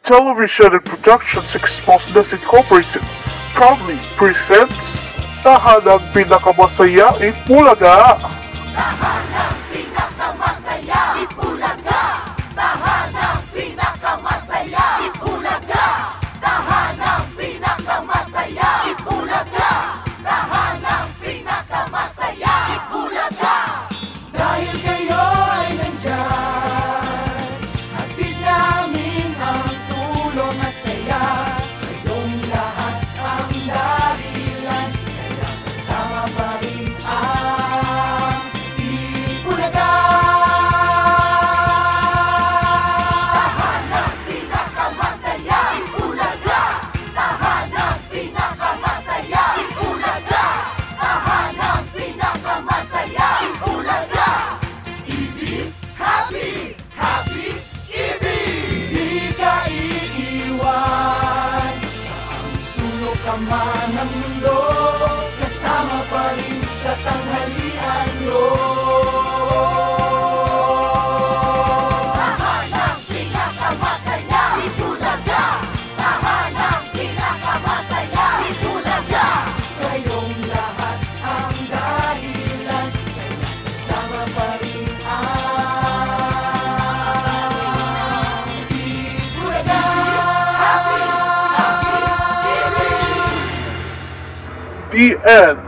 Television and Productions Exposed Incorporated proudly presents Tahanang Pinakamasaya Itbulaga! Tahanang Pinakamasaya Itbulaga! Tahanang Pinakamasaya Itbulaga! Tahanang Pinakamasaya Itbulaga! Tahanang Pinakamasaya Itbulaga! Dahil kayo ay nandyan, hatid namin ang tulong at saya. Kayong lahat ang dahilan, kaya kasama pa rin ang Itbulaga. Tahanang Pinakamasaya Itbulaga! Tahanang Pinakamasaya Itbulaga! Tahanang Pinakamasaya Itbulaga! Ibig, happy, happy, ibig! Di ka iiwan, saan sulok ka man ng mundo, kasama pa rin sa tanghalian mo. Tahanang Pinakamasaya Itbulaga! Tahanang Pinakamasaya Itbulaga! Kayong lahat ang dahilan, kaya kasama pa rin ang Itbulaga. Happy, happy, ibig! The end.